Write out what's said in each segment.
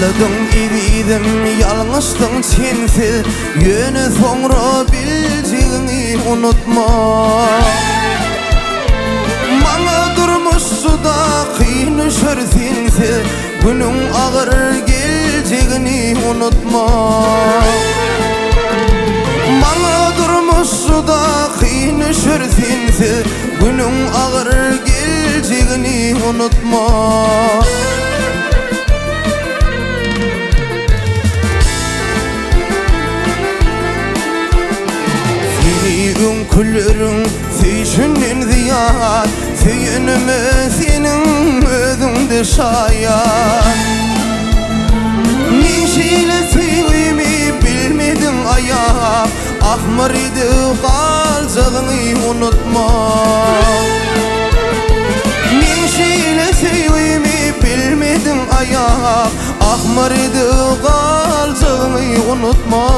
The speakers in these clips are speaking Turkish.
Yalladın ibidim yalnızsın sensiz, yönü sonra bileceğini unutma. Bana durmuş suda kıynışır sensiz, günün ağır geleceğini unutma. Bana durmuş suda kıynışır sensiz, günün ağır geleceğini unutma. Önkülürün süyüşünün ziyad, süyünümü senin özünde şayad. Neşeyle süyümü bilmedin ayak, ahmar idi kalcağını unutma. Neşeyle süyümü bilmedin ayak, ahmar idi kalcağını unutma.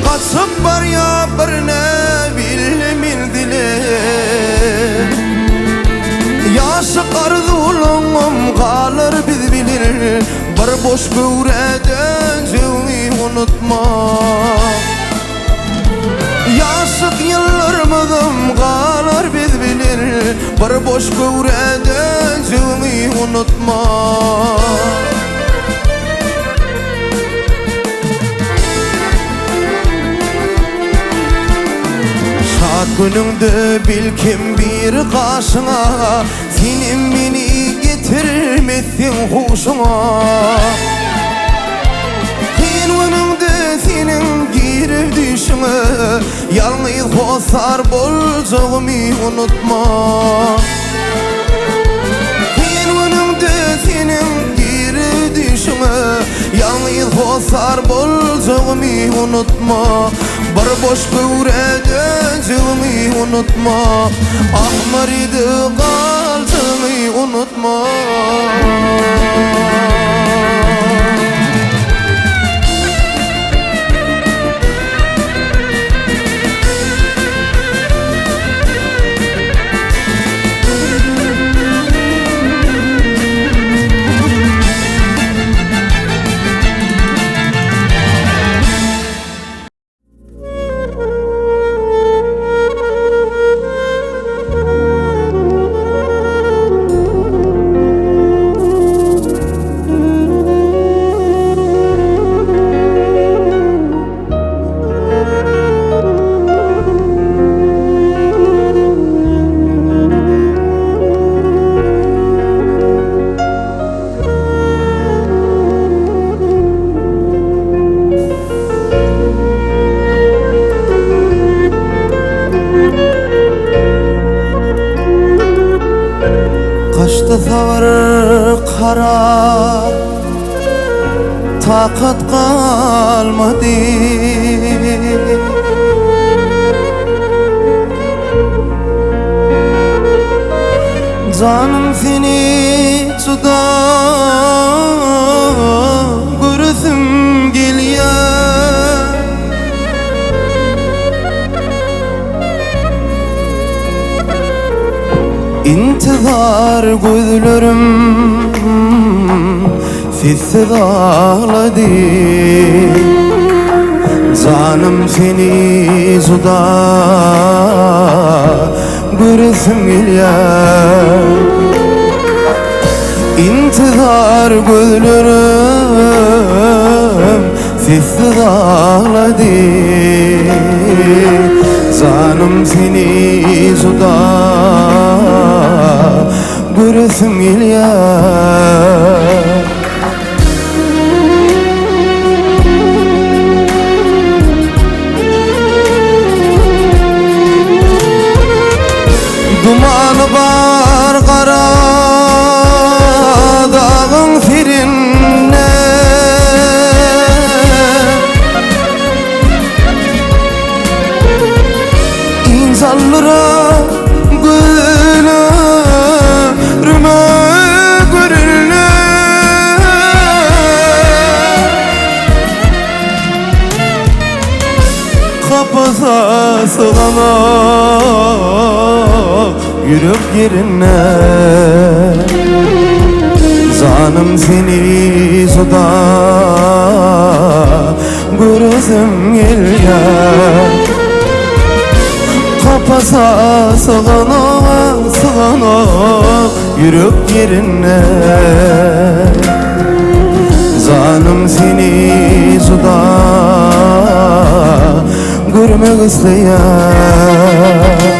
Kaçıp var ya birine bilmin dili, yaşık arzulum kalır biz bilir. Bir boş göğredeceğini unutma. Yaşık yıllarımızım kalır biz bilir. Bir boş göğredeceğini unutma. Gününde bil kim bir kaşına, senin beni getirmesin hoşuma. Kıyın önünde senin girip düşüme, yalnız hosar bolcağımı unutma. Kıyın önünde senin girip düşüme, yalnız hosar bolcağımı unutma. Bir boş göğredeceğimi unutma. Ahmar idi kalcağını unutma. Kaçtı savur kara, takat kalmadı. Canım seni suda görüsüm geliyor. İntizar gözlerim sessiz ağladı. Canım seni suda görüsüm geliyor. İntizar gözlerim sessiz ağladı. Canım seni suda görüsüm geliyor. Dumanı var kara dağın firinne, İnsanlara gülüm yürüp yerine. Zanım seni suda görürsüm gelýär. Kapasa sığana yürüp yerine. Zanım seni suda görmek isteýär.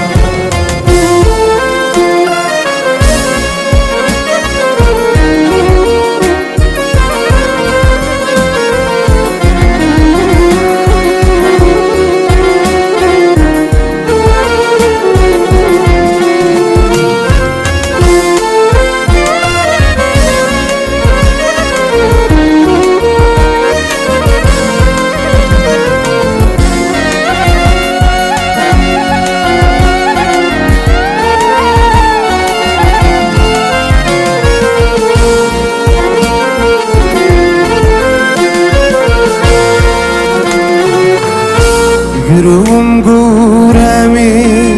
Yüreğim guremi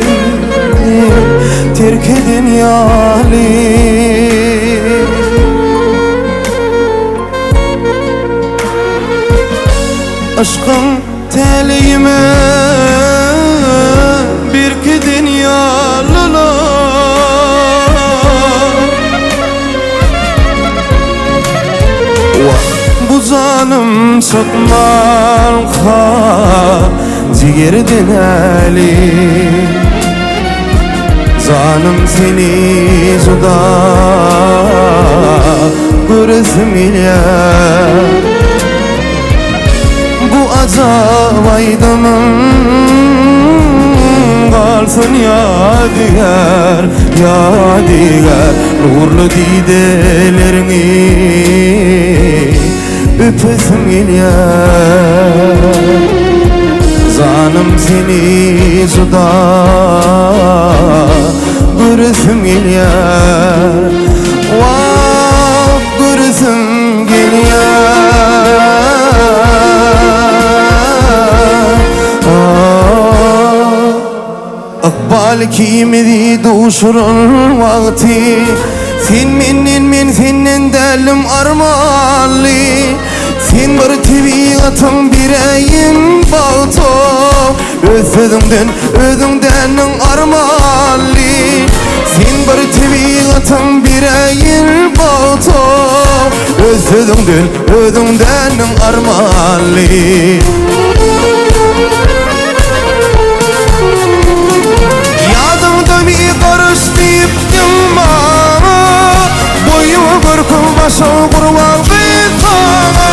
terk edin yali. Aşkın telime bir kedin yalala. Bu zanım çıkmal ciğerdin ali. Zanım seni suda görürsüm gelýär. Bu acap aydamın kalsın yadigar, yadigar. Nurlu didelerini öpesim gelýär. Zanım seni suda görürsüm gelýär. Vah görürsüm gelýär. Akbal kimidi duşurun vakti. Sen men senden delim armanli. Sen bir tabiatın bireyim bağto. Özünden armanli. Sen bir tabiatın bireyim bağto. Özünden armanli. Yadımda bir karış deyip durma. Boyumu kırkım başım kurban kıytama.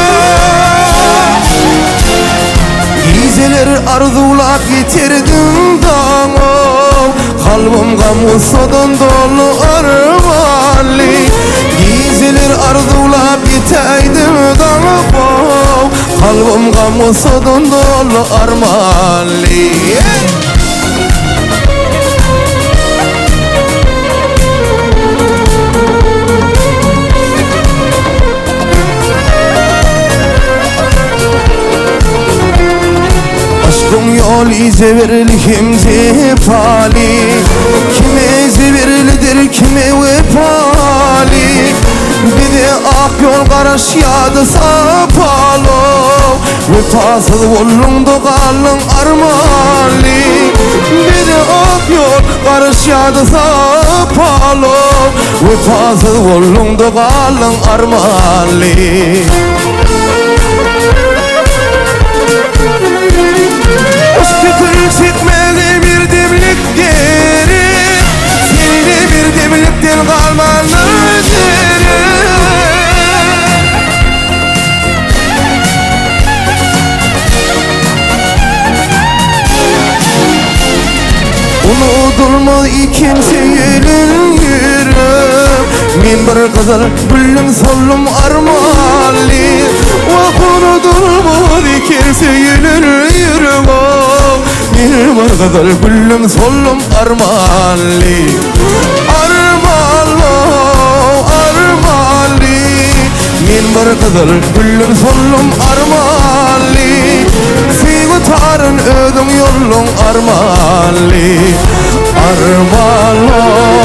Geceler arzulap yitirdim dağım. Kalbim gamusadan dolu armanli. Geceler arzulap yiteydim dağım. Kalbim gamusadan dolu armanli. Aşkım yol ize verilhim zepali. Kime ize verilidir kime vepali. Bir de ak yol karaş yadı sapalo. Vefasız ollungda kalın armali. Bir de ak yol karaş yadı sapalo. Vefasız ollungda kalın armali. Çekmeli bir demlik geri. Seninle bir demlikten kalmalı seni. Unutulmaz ikimse yelin yürüm. Men bir kızıl güllüm sollum armanli. Unutulmaz ikimse yelin yürüm. Bir kızıl güllüm sollum armanli. Armanli. Men bir kızıl güllüm sollum armanli. Seni tarın ödüm yollum armanli. Armanli.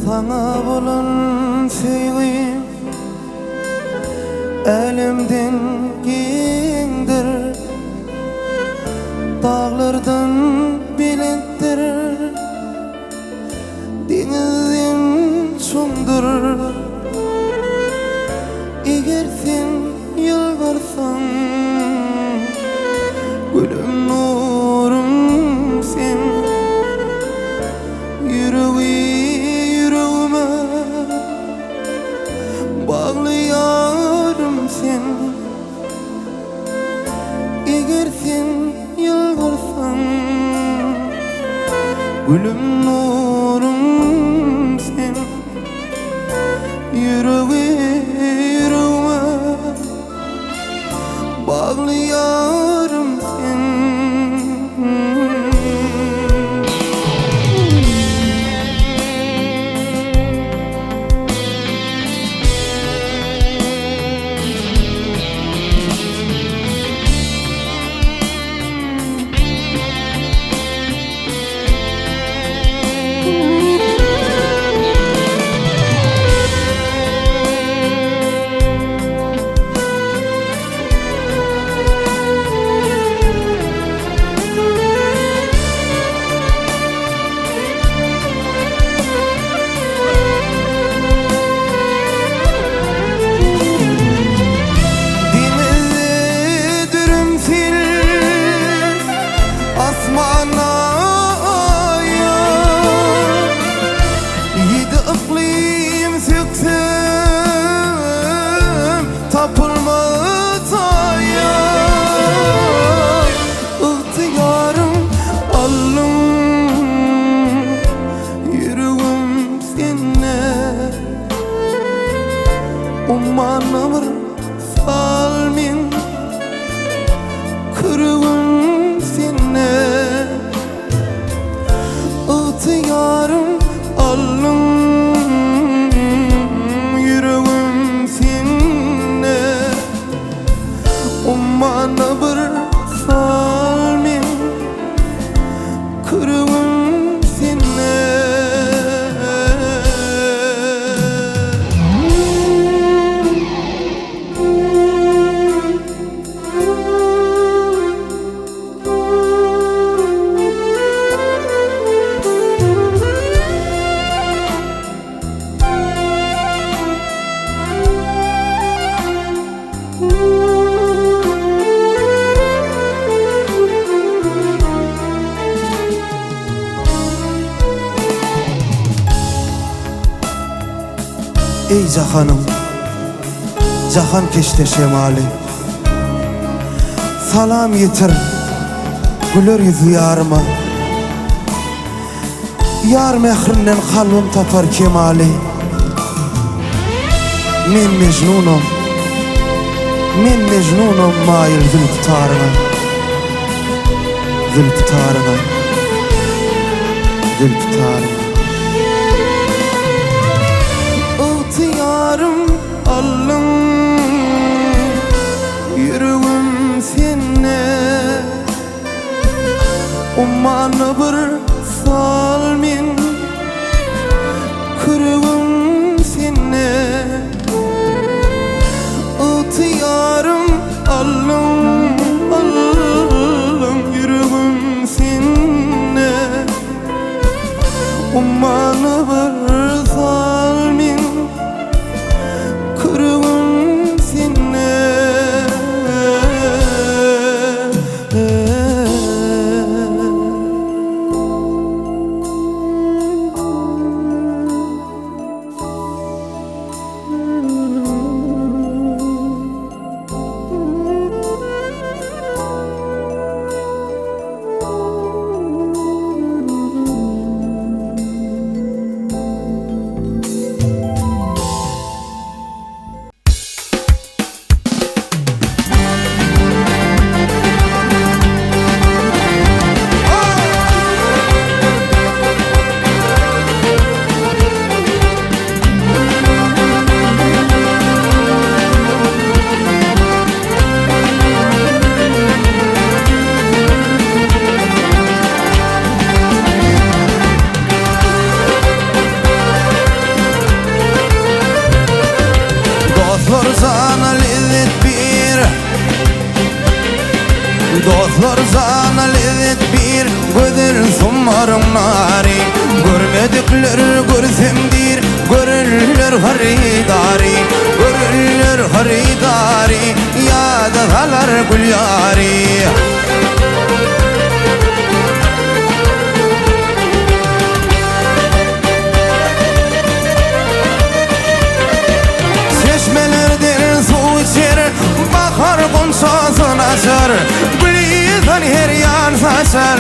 Sana bolan sevgim elimden giyindir, dağlardan bilektir, denizden çumdur. Eğer sen yalvarsan, gülüm nurum sen, yüreğime bağlayarım sen. Eğer sen yalvarsan, gülüm nurum sen, yüreğime bağlayarım sen. Umanamır salmin kırığım sene, ıhtiyarım alım yüreğim sene. Umanamır salmin kırığım sene. Ey cahanım, cahan keşte şemali, salam yetir güler yüzü yarıma. Yar mehrinden kalbim tapar kemali. Men mecnunum, men mecnunum mail zülfütarına, zülfütarına, zülfütarına. Yarım alım yüreğim sene, ummanı bir salmin kırığım sene. Yarım alım yüreğim sene, ummanı bir salmin kırığım sene. dalar gül yari. Çeşmelerden su içer, bakar konşasın açar, gülizan her yan saçar.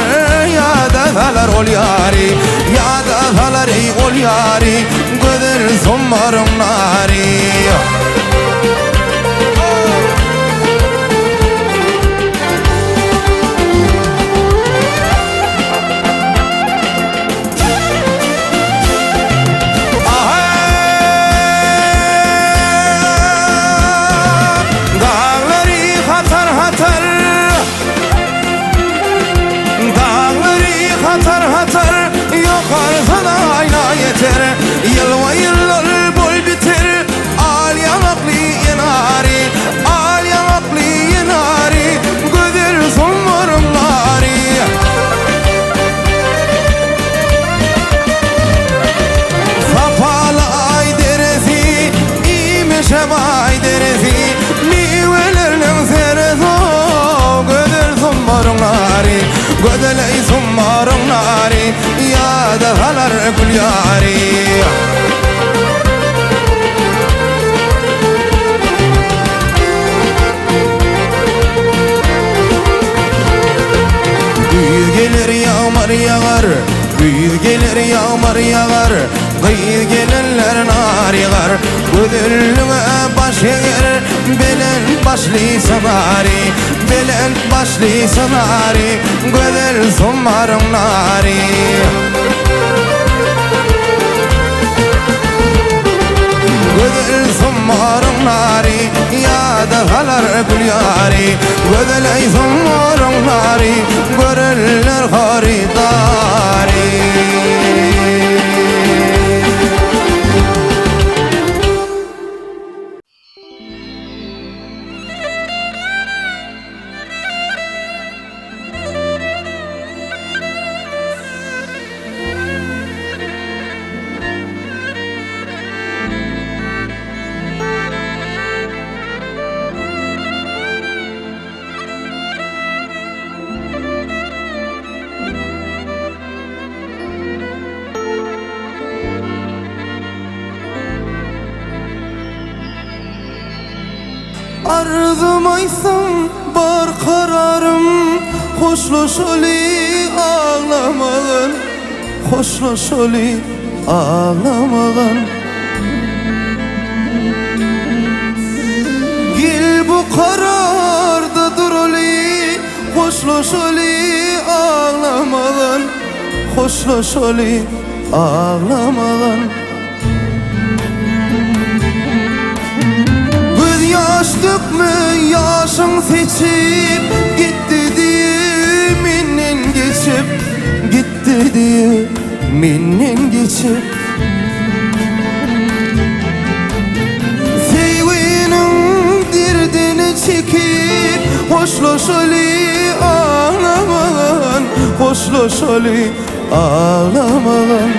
Ya da dalar ol yari, ya da dalar ey ol yari, göder sommarım nari. Yılva yıllar boy biter, al yanaklı yanari, al yanaklı yanari, göder sommarım nari. Sapalı ay deresi, imişe bay deresi, mivelerinin seresi, göder sommarım nari, göder ey sommarım nari, ya da halar gül yari. Gelir yağmur yağar, güz gelir yağmur yağar, kıyı gelenler nar yağar. Ödüllüğe baş eğer, belen başlı sanari, belen başlı sanari, göder sommarım nari. Göder sommarım nari, ya da halar gül yari, göder ey sommarım nari, görürler haridari. Arzum aysam bar kararım, hoşloş oli ağlamağın, hoşloş oli ağlamağın. Gel bu kararda dur oli, hoşloş oli ağlamağın, hoşloş oli ağlamağın. Yaş dökme yaşın seçip, gitti diye minnen geçip, gitti diye minnen geçip. Sevginin derdini çekip, hoşloş oli ağlaman, hoşloş oli ağlaman.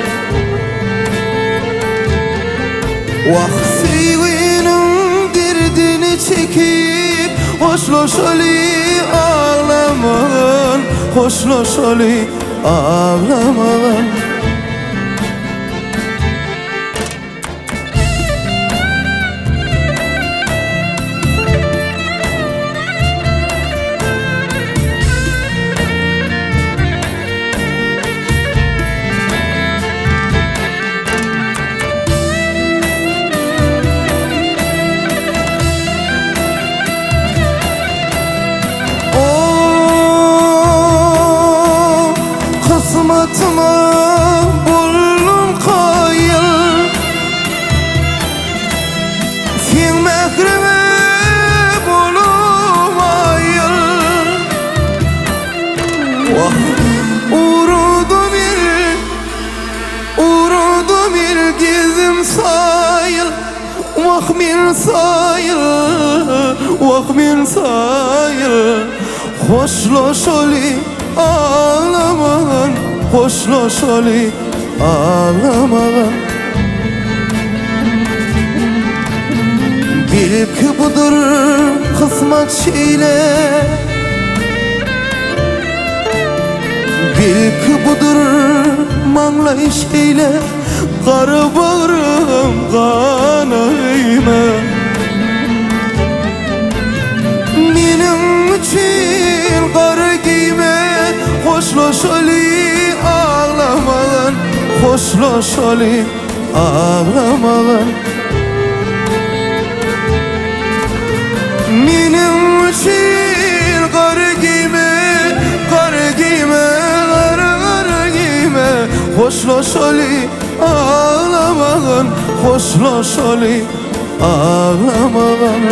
Vah sevginin derdini çekip, hoşloş oli ağlaman, hoşloş oli ağlaman. Kısmetıma buldum kayıl, sen mehrime bulumayıl. Vah uğradım bir gezim sayıl, vah min sayıl, vah min sayıl. Hoşloş oli ağlaman, hoşloş oli ağlaman. Bil ki budur kısmet kanat şeyle, bil ki budur manlay şeyle, qara bağrım qanayma. Menim üçün qara giyme, hoşlaşalı ağlamadan, hoşlaşalı ağlamadan. Menim üçün qara giyme, qara giyme, qara giyme, hoşlaşalı ağlamadan, hoşlaşalı ağlamadan.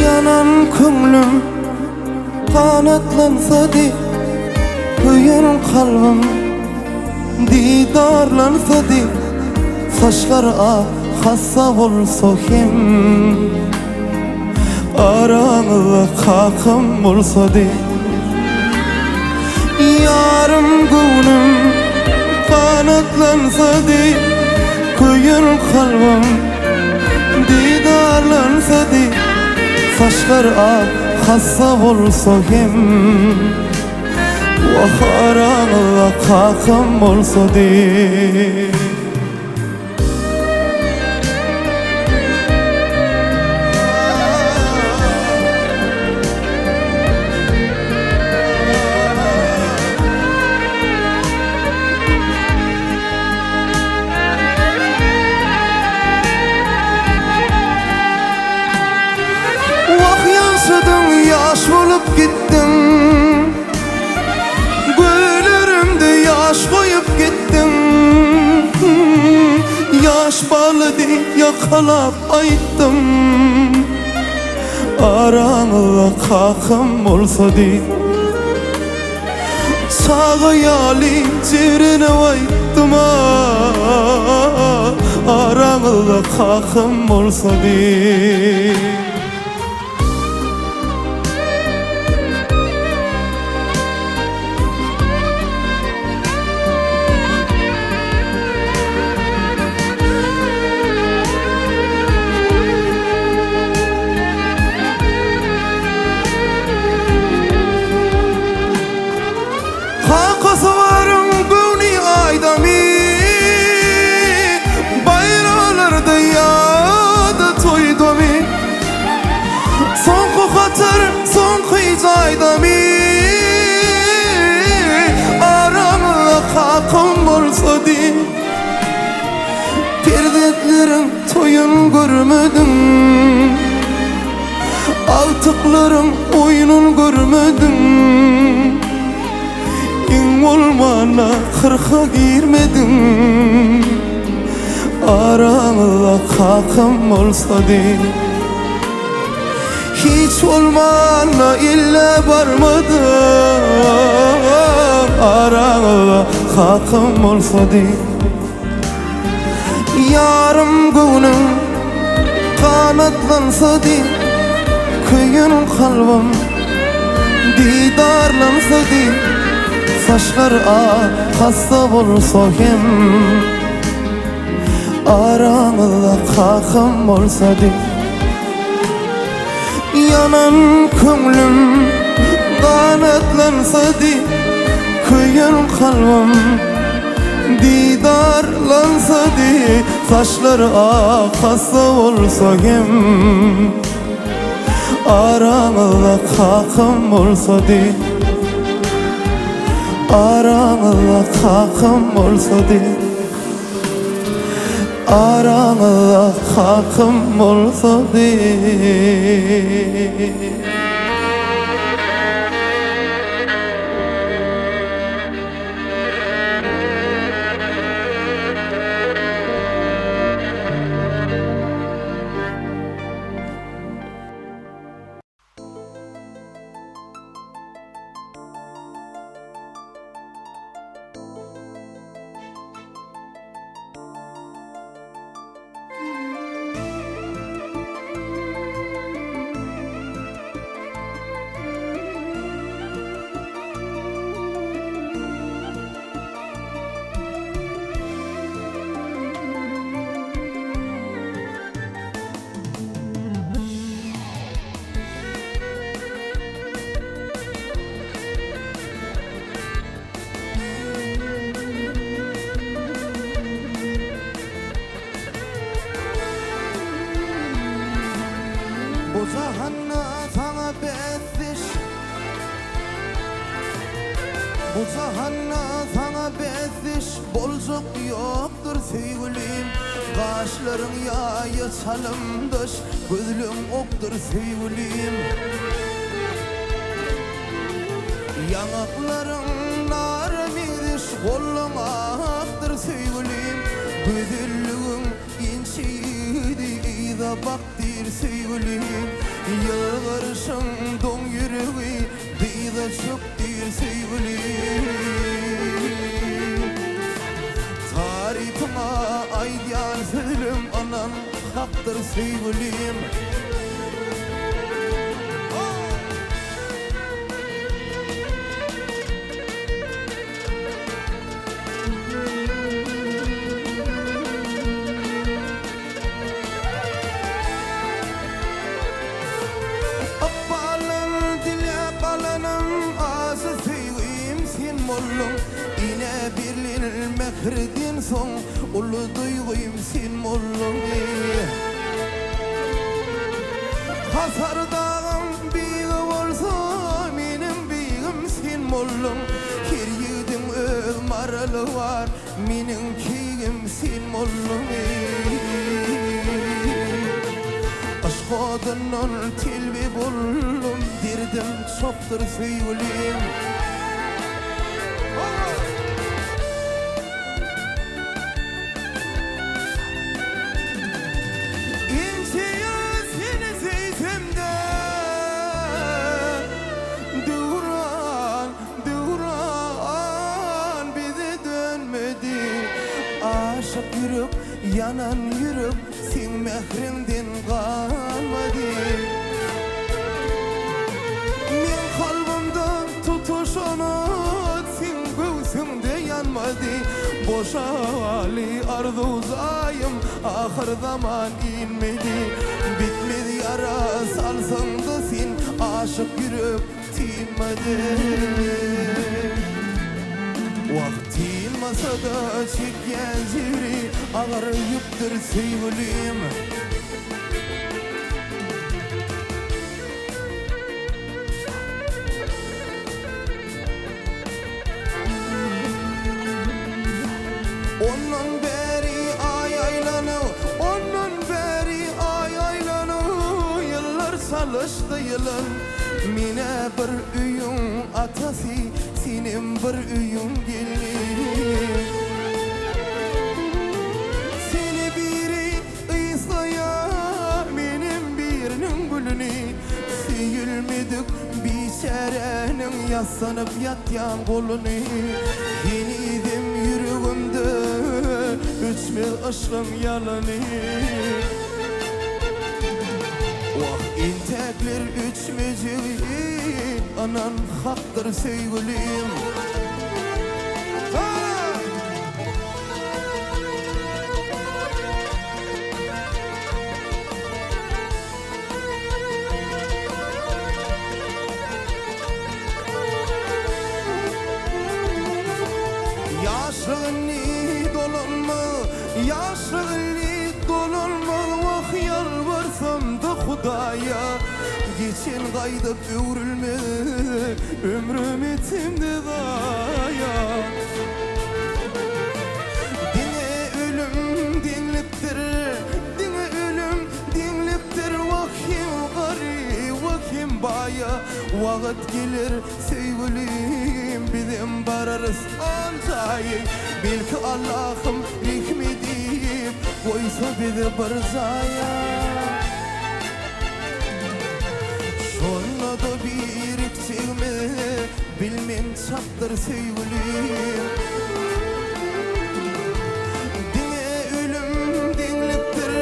Yanan köngülüm kanatlansa di, köyün kalbim didarlansa di, saçlar hassa bolsa kim, aranızda kakım bolsa di. Yarım gönlüm kanatlansa di, köyün kalbim didarlansa di, saçlar hassa bolsa kim, vah aranızda kakım bolsa di. Yaş bolup gittim, gözlerimde yaş koyup gittim. Yaş bağladı yakalap ayttım, aranızda kakım olsa di. Sağa yali cirine ayttım, aranızda kakım olsa di. Varım gönlü aydami, bayralarda yada toydami. Son hatır, son kıycaydami, aramda kakım bolsa di. Perdetlerim toyun görmedim, altıklarım oyunun görmedim. Olmana kırka girmedim, aramda kakım olsa di. Hiç olmana illa barmadım, aramda kakım olsa di. Yarım gönlüm kanatlansa di, köyün kalbim didarlansa di. Saçlar hassa bolsa kim, aranızda kakım olsa di. Yanan köngülüm kanatlansa di, köyün kalbim didarlansa di, saçları akasa olsa kim, aramızda kakım olsa di, aramızda kakım olsa di, aramızda kakım olsa di. Bu cahanna sana bezdiş, bu cahanna sana bezdiş, bolcuk yoktur sevgilim. Kaşların yayı çalımdış, gözlüm oktur sevgilim. Yanakların nar midiş, kolun aktır sevgilim. Güzellüğün inçiydi, da baktir sevgilim. Yılgarışın don yüreği, da çöktür sevgilim. Tarifime aydan sözlüm, anan haktır sevgilim. İne birlin mehredin son, ulu duyguyum sin mollum. Hasardağım bigim olsa, benim bigim sin mollum. Her yiğidin öz maralı var, benim kigim sin mollum. Aşk odunun tilbi bullum, derdim çoktur sevgilim. Aşık yürüp, yanan yürüp, sen mehrinden kalmadı. Men kalbimde tutuşunu, sen göğsümde yanmadı. Boşa ali arzu zayım, ahır zaman inmedi. Bitmedi yara salsın da sen, aşık yürüp tinmedi. Vaktin masada çekken zivri, ağrıyıptır sevgilim. Onun beri ay aylanı, onun beri ay aylanı. Yıllar salıştı yılın, mine bir üyün atası, senin bir üyün gelin. Seni biri ıysaya, benim birinin gülünü. Seyilmedik biçarenin yaslanıp yatyan kolunu. Yeniydim yüreğimde, üçmez aşkın yalanı. Vah intekler üçmeyeceği, anan haktır sevgilim. Yaşlık dolunmalı yalvarsam da Hudaya geçen kaydıp övrülme ömrüm etimde daya Dine ölüm dinliktir Dine ölüm dinliktir Vakim gari vakim baya Vakit gelir sevgilim bizim bararız alcayı Belki Allah'ım hikmedip koysa bizi bir zaya Şonla da bir ikçimi bilmen çaktır sevgilim Dine ölüm dinliktir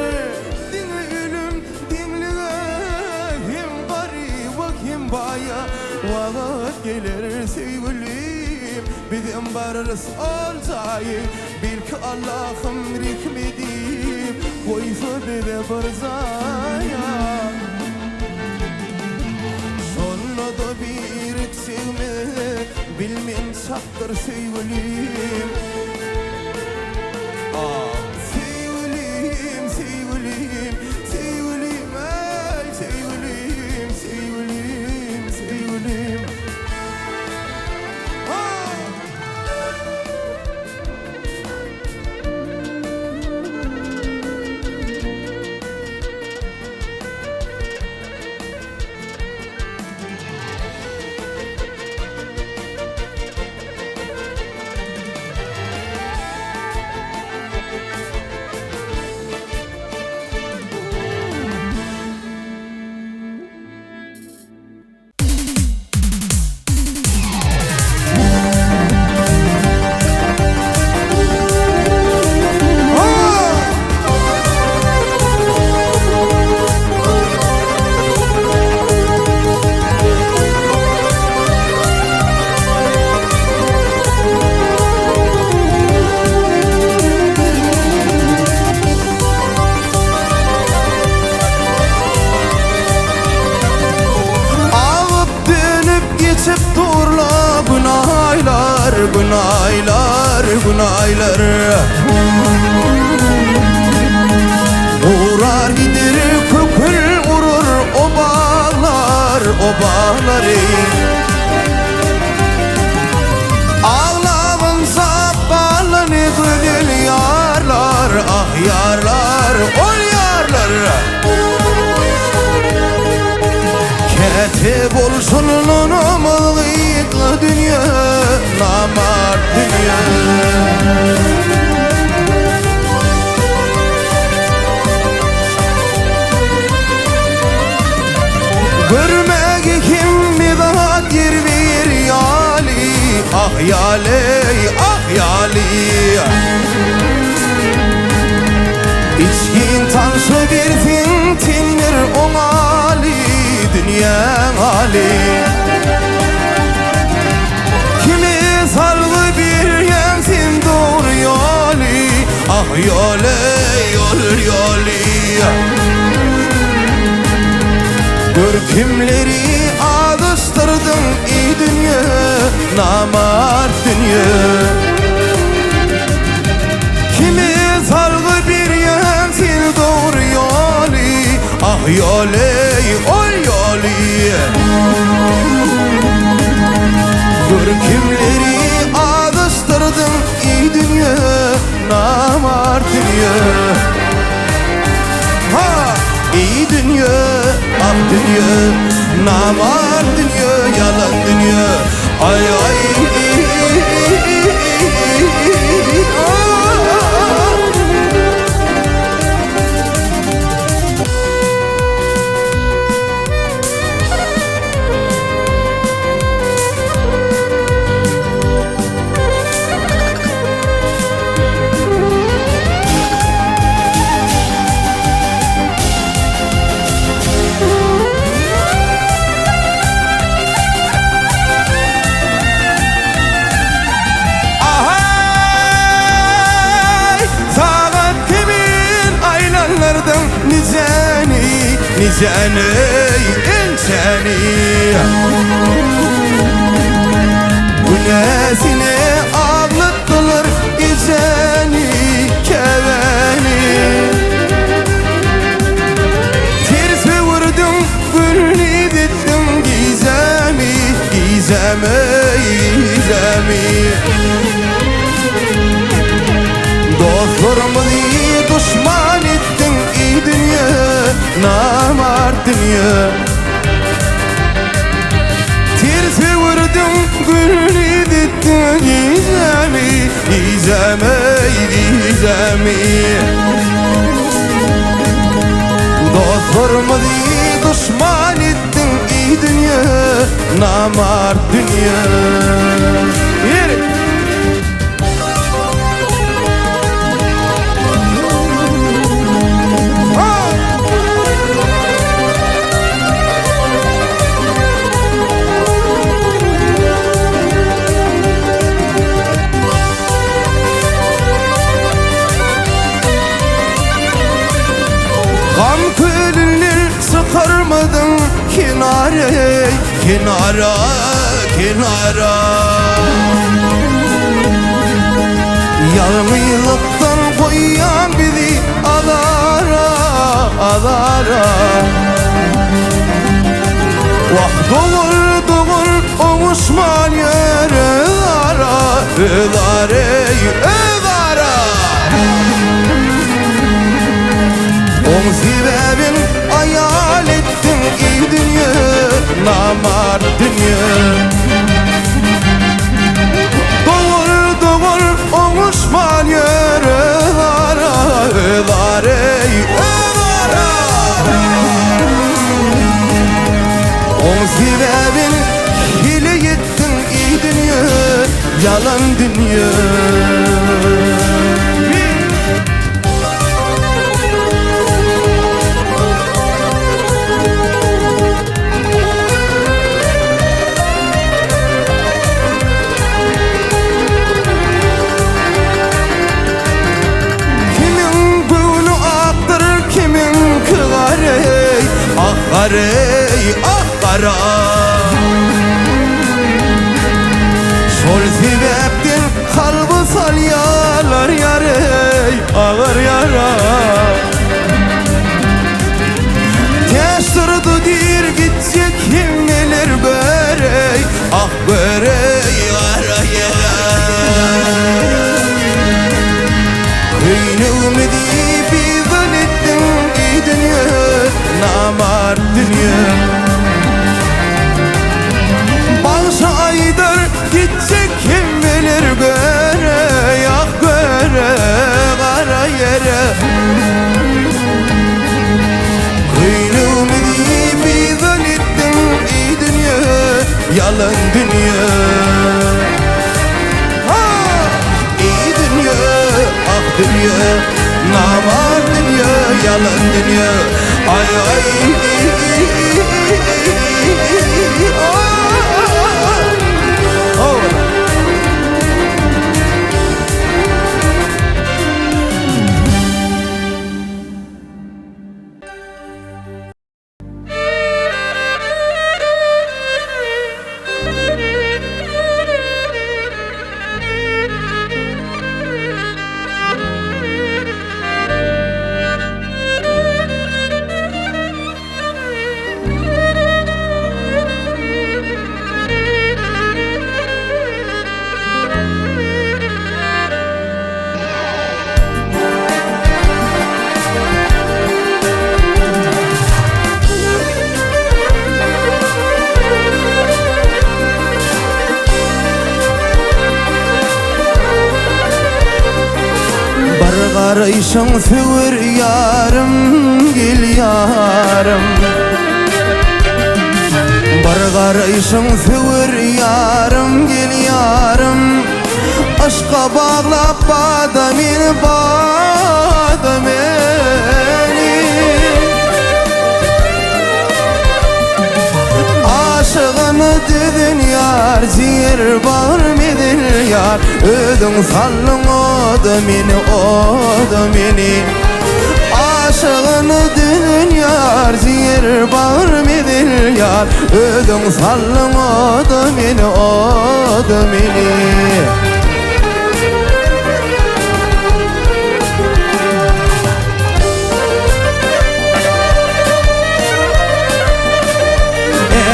Dine ölüm dinlik Hem gariba hem baya Vakit gelir sevgilim Bizim barırız alcayı Belki Allah'ım hikmedip koysa bizi bir zaya da bir eksimi bilmen çaktır sevgilim Sevgilim, sevgilim, sevgilim Ey sevgilim, sevgilim, sevgilim Günaylar Uğrar gider kökül vurur o bağları Ağlamınsa bağlı ne güzel yarlar Ah yarlar, ol yarlar Ketip olsun namazlıklı dünya Namar dünya Görmek kim bir daha girmir yali Ah yali, ah yali İçkin tanşı bir tintinir o hali Dünya hali Kimi salgı bir yensin doğru yali Ah yali, yol yali Görkümleri alıştırdın iyi dünya Namart dünya Kimi salgı bir yensin doğru yali Ah yali, ol yali Görkümleri alıştırdın iyi dünya Namart dünya Ha! İyi dünya, ah dünya, namar dünya, yalan dünya Ay ay Niceni, inceni Günesini ağlattılar geceni Keve gülünü dittin gizemi, gizemi, gizemi. Dostlarımı düşman ettin ey dünya, namart dünya. Tersi vurdun gülünü dittin gizemi, gizemi, gizemi. Dostlarımı düşman ettin ey dünya, namart dünya. Yürü! Gam külünü sıkırmadın kenara, kenara, kenara. Yalmıylıktan koyan bizi alara, alara. Vah doğur doğur oğuşman yere ara, ödare, ödara. On sebebin hayal ettin ey dünya, namart dünya. Doğur doğur oğuşman yere ara, ödare, ödara. On sebebin hile ettin ey dünya, yalan dünya. Akkarey, akkara. Şol sebepten kalbı salyalar yarey, ağır yara. Teştirdi dir gidecek kim gelir börey, ah börey, ara yara. Kıyne ümidi bizden ettin ey dünya, namart dünya. Bağışa aydar gidecek kim bilir göre, yak göre, kara yere. Kıyne ümidi bizden ettin ey dünya, yalan dünya. Ey dünya, ah dünya, namart dünya, yalan dünya. Ay ay Arayışın sevir yarım, gel yarım. Bar arayışın sevir yarım, gel yarım. Aşka bağlap bağda beni, bağda beni. Aşığını dedin yar, zehir bağırmedin yar. Ödün sallın o da beni, o da beni. Aşığını dedin yar, zehir bağırmedin yar. Ödün sallın o da beni, o da beni.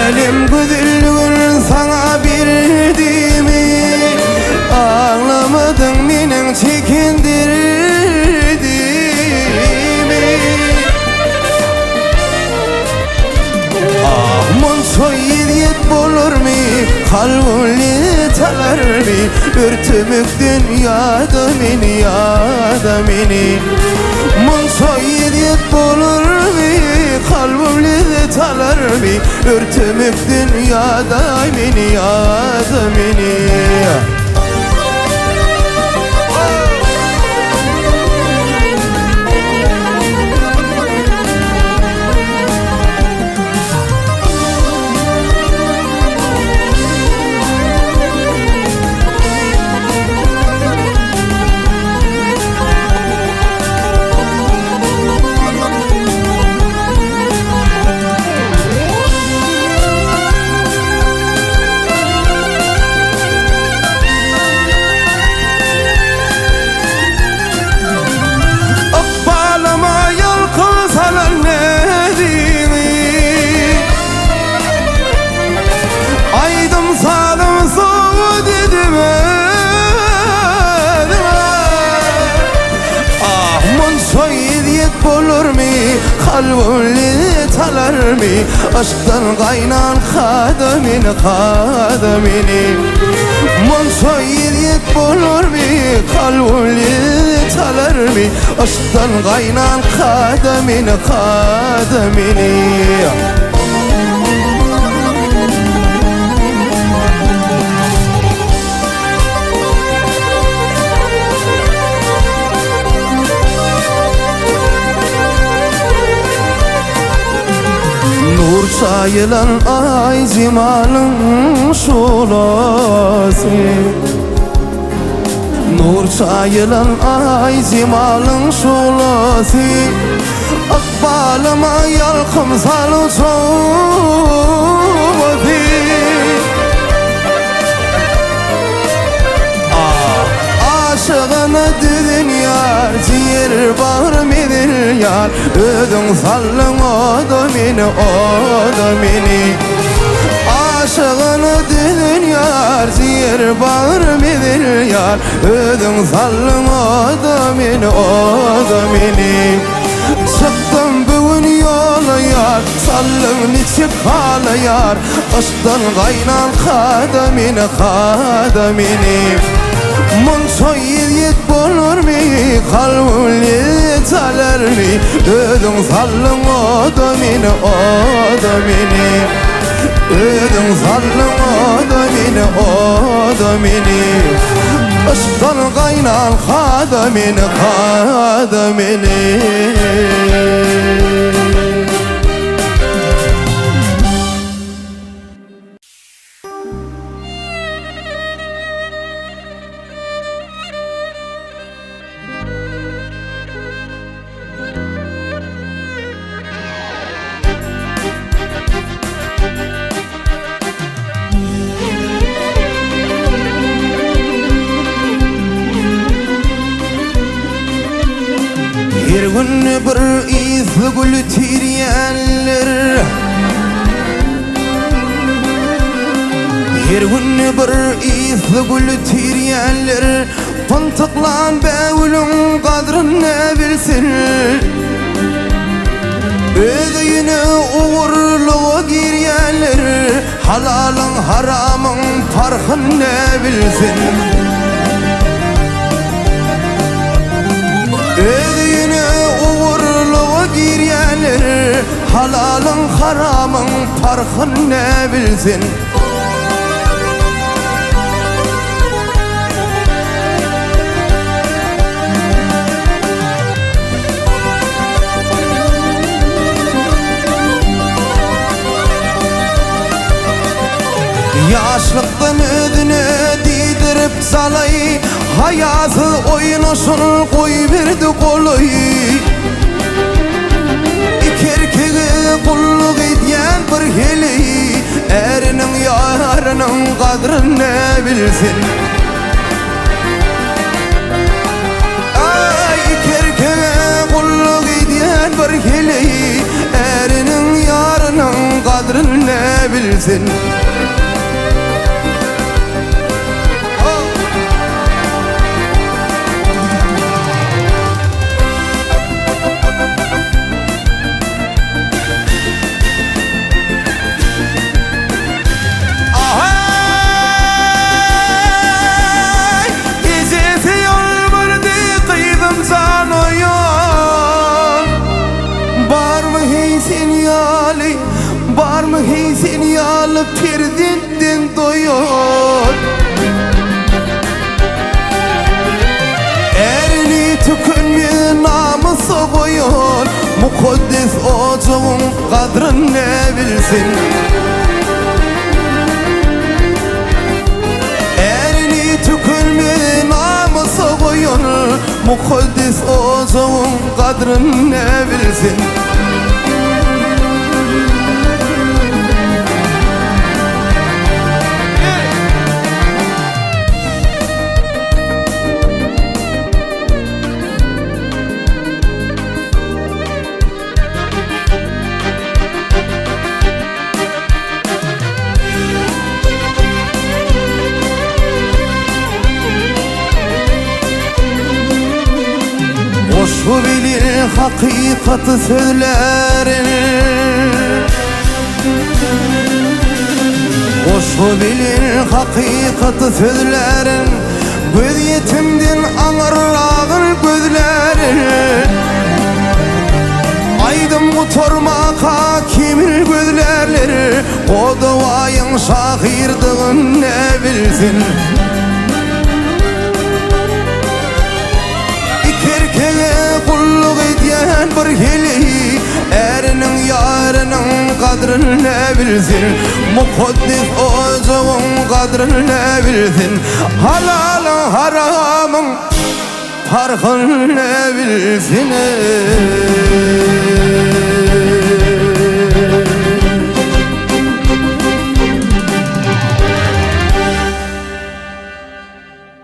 Elim güzülgün sana birdimi, ağlamadın minin çekindirdimi. Ah munço yediyet bolur mi, kalbimli talar mi, ürtümük dünyada meni, yada meni. Munço yediyet bolur mi, kalbimli talar mi, ürtümük dünyada meni, yada meni. Olur mi, kalbimli talar mi, aşktan kaynan kademini, kademini. Munço yediyet bolur mi, kalbimli talar mi, aşktan kaynan kademini, kademini. Nur çayılan ay zimalın şulası, nur çayılan ay zimalın şulası, akbalıma yalkım salı çoğudu. Aşığına düdün yar, ciğer bağır midir yar, ödün sallın o da mini, o da mini. Aşığına düdün yar, ciğer bağır midir yar, ödün sallın o da mini, o da mini. Çıktım bugün yola yar, sallın içip hala yar, aşktan kaynan kademini, kademini. Munço yediyet bolur mi, kalbimli talar mi, ödün sallın o da mini, o da mini. Ödün sallın o da mini, o da mini. Aşktan kaynan kademini, kademini. Her gün bir iz gül tiryenler, her gün bir iz gül tiryenler, tontıklan bevlün kadrını bilsin. Ödüyünü uğurluğu giryenler, halalın haramın farkını bilsin. Ödüyünü uğurluğu giryenler, halalın haramın farkını bilsin. Yaşlıktan ödünü didirip salay, hayatı oynasın koy verdi kolay. İki erkeğe kulluk etyen bir heli, erinin yarının kadrını bilsin. Ay iki erkeğe kulluk etyen bir heli, erinin yarının kadrını kadrini bilsin. Var mı heysin yağlı pirdindin doyur? Erini tükünmüyor namusu koyur. Mukaddes ocağın kadrini bilsin. Erini tükünmüyor namusu koyur. Mukaddes ocağın kadrini bilsin. Şu bilir hakikati sözlerin, şu bilir hakikati sözlerin. Göz yetimdin ağırlağın gözlerin. Aydın kutormaka kimil gözlerleri. O duayın şahirdiğin ne bilsin. Kulluk ediyen bir hili, erinin yarının kadrini bilsin. Mukaddes ocağın kadrini bilsin. Halalın haramın farkını bilsin.